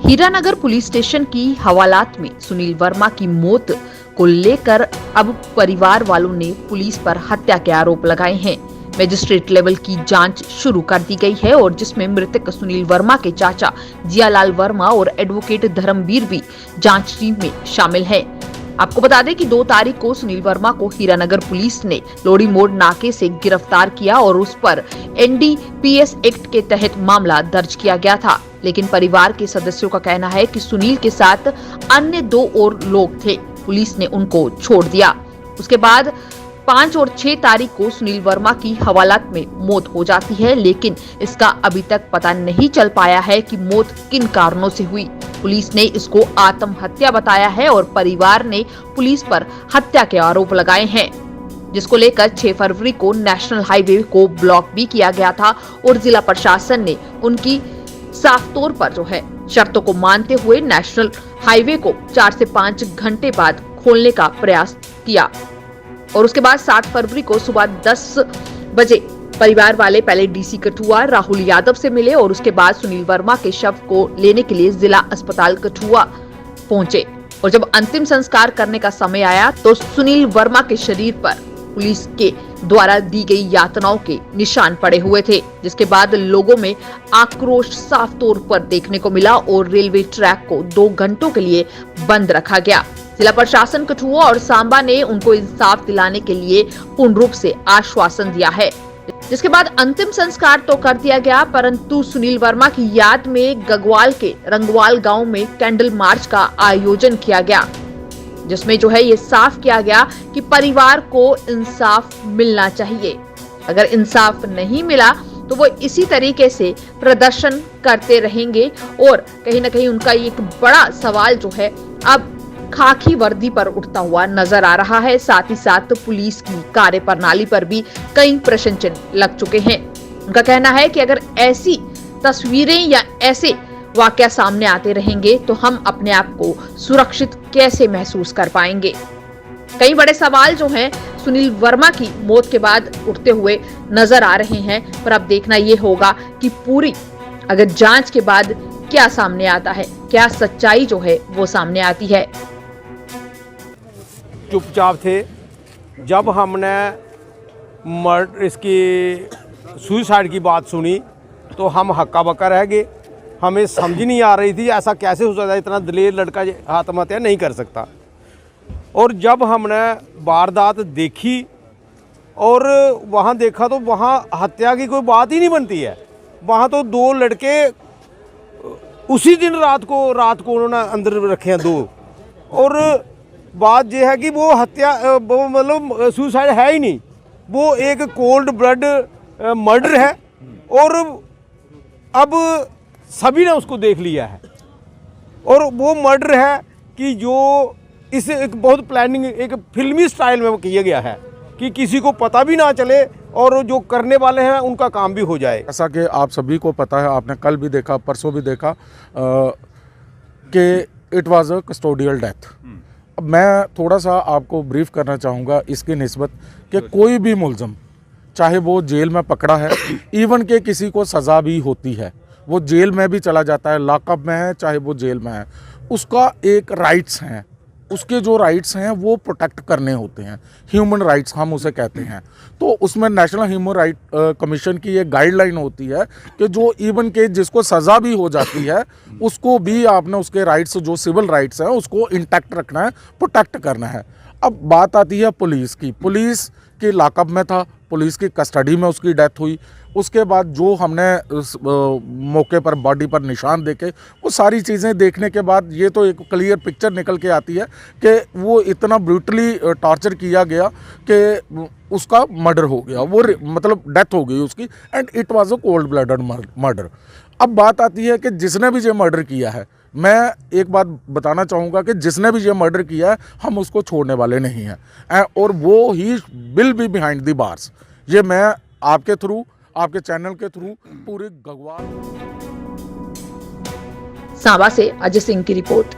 Hiranagar police station की हवालात में सुनील वर्मा की मौत को लेकर अब परिवार वालों ने पुलिस पर हत्या के आरोप लगाए हैं। मजिस्ट्रेट लेवल की जांच शुरू कर दी गई है और जिसमें मृतक सुनील वर्मा के चाचा जियालाल वर्मा और एडवोकेट धर्मवीर भी जांच टीम में शामिल हैं। आपको बता दें कि 2 तारीख को सुनील वर्मा को हीरानगर पुलिस ने लोड़ी मोड़ नाके से गिरफ्तार किया और उस पर NDPS एक्ट के तहत मामला दर्ज किया गया था। लेकिन परिवार के सदस्यों का कहना है कि सुनील के साथ अन्य 2 और लोग थे, पुलिस ने उनको छोड़ दिया। उसके बाद 5 और 6 तारीख को सुनील वर्मा की हवालात में मौत हो जाती है, लेकिन इसका अभी तक पता नहीं चल पाया है कि मौत किन कारणों से हुई। पुलिस ने इसको आत्महत्या बताया है और परिवार ने पुलिस पर हत्या के आरोप लगाए हैं, जिसको लेकर 6 फरवरी को नेशनल हाईवे को ब्लॉक भी किया गया था और जिला प्रशासन ने उनकी साफ तौर पर शर्तों को मानते हुए नेशनल हाईवे को 4 से 5 घंटे बाद खोलने का प्रयास किया। और उसके बाद 7 फरवरी को सुबह 10 बजे परिवार वाले पहले डीसी कठुआ राहुल यादव से मिले और उसके बाद सुनील वर्मा के शव को लेने के लिए जिला अस्पताल कठुआ पहुंचे। और जब अंतिम संस्कार करने का समय आया तो सुनील वर्मा के शरीर पर पुलिस के द्वारा दी गई यातनाओं के निशान पड़े हुए थे, जिसके बाद लोगों में आक्रोश साफ तौर पर देखने को मिला और रेलवे ट्रैक को 2 घंटों के लिए बंद रखा गया। जिला प्रशासन कठुआ और सांबा ने उनको इंसाफ दिलाने के लिए पूर्ण रूप से आश्वासन दिया है, जिसके बाद अंतिम संस्कार तो कर दिया गया, परंतु सुनील वर्मा की याद में गगवाल के रंगवाल गांव में कैंडल मार्च का आयोजन किया गया, जिसमें ये साफ किया गया कि परिवार को इंसाफ मिलना चाहिए। अगर इंसाफ नहीं मिला तो वो इसी तरीके से प्रदर्शन करते रहेंगे और कहीं न कहीं उनका एक बड़ा सवाल अब खाकी वर्दी पर उठता हुआ नजर आ रहा है। साथ ही साथ पुलिस की कार्यप्रणाली पर भी कई प्रश्न चिन्ह लग चुके हैं। उनका कहना है कि अगर ऐसी तस्वीरें या ऐसे वाकया सामने आते रहेंगे तो हम अपने आप को सुरक्षित कैसे महसूस कर पाएंगे। कई बड़े सवाल सुनील वर्मा की मौत के बाद उठते हुए नजर आ रहे हैं, पर अब देखना ये होगा कि पूरी अगर जांच के बाद क्या सामने आता है, क्या सच्चाई वो सामने आती है। चुपचाप थे। जब हमने इसकी सुसाइड की बात सुनी तो हम हक्का बक्का रह गए। हमें समझ नहीं आ रही थी ऐसा कैसे हो सकता है, इतना दलेर लड़का आत्महत्या नहीं कर सकता। और जब हमने वारदात देखी और वहाँ देखा तो वहाँ हत्या की कोई बात ही नहीं बनती है। वहाँ तो 2 लड़के उसी दिन रात को उन्होंने अंदर रखे हैं 2। और बात यह है कि वो हत्या वो मतलब सुसाइड है ही नहीं, वो एक कोल्ड ब्लड मर्डर है। और अब सभी ने उसको देख लिया है और वो मर्डर है कि जो इस एक बहुत प्लानिंग एक फिल्मी स्टाइल में वो किया गया है कि किसी को पता भी ना चले और जो करने वाले हैं उनका काम भी हो जाए। ऐसा कि आप सभी को पता है, आपने कल भी देखा, परसों भी देखा कि it was a custodial death. अब मैं थोड़ा सा आपको ब्रीफ करना चाहूँगा इसकी निस्बत कि कोई भी मुलज़म चाहे वो जेल में पकड़ा है, इवन के किसी को सज़ा भी होती है, वो जेल में भी चला जाता है, लॉकअप में है चाहे वो जेल में है, उसका एक राइट्स हैं, उसके जो राइट्स हैं वो प्रोटेक्ट करने होते हैं, ह्यूमन राइट्स हम उसे कहते हैं। तो उसमें नेशनल ह्यूमन राइट कमीशन की एक गाइडलाइन होती है कि जो इवन के जिसको सज़ा भी हो जाती है उसको भी आपने उसके राइट्स जो सिविल राइट्स हैं उसको इंटैक्ट रखना है, प्रोटेक्ट करना है। अब बात आती है पुलिस की। पुलिस की लॉकअप में था, पुलिस की कस्टडी में उसकी डेथ हुई। उसके बाद जो हमने उस मौके पर बॉडी पर निशान देखे, वो सारी चीज़ें देखने के बाद ये तो एक क्लियर पिक्चर निकल के आती है कि वो इतना ब्रूटली टॉर्चर किया गया कि उसका मर्डर हो गया, वो मतलब डेथ हो गई उसकी, and it was a cold blooded murder. अब बात आती है कि जिसने भी ये मर्डर किया है, मैं एक बात बताना चाहूँगा कि जिसने भी ये मर्डर किया है हम उसको छोड़ने वाले नहीं हैं और वो he will be behind the bars. ये मैं आपके थ्रू, आपके चैनल के थ्रू पूरे गगवाल। सांबा से अजय सिंह की रिपोर्ट।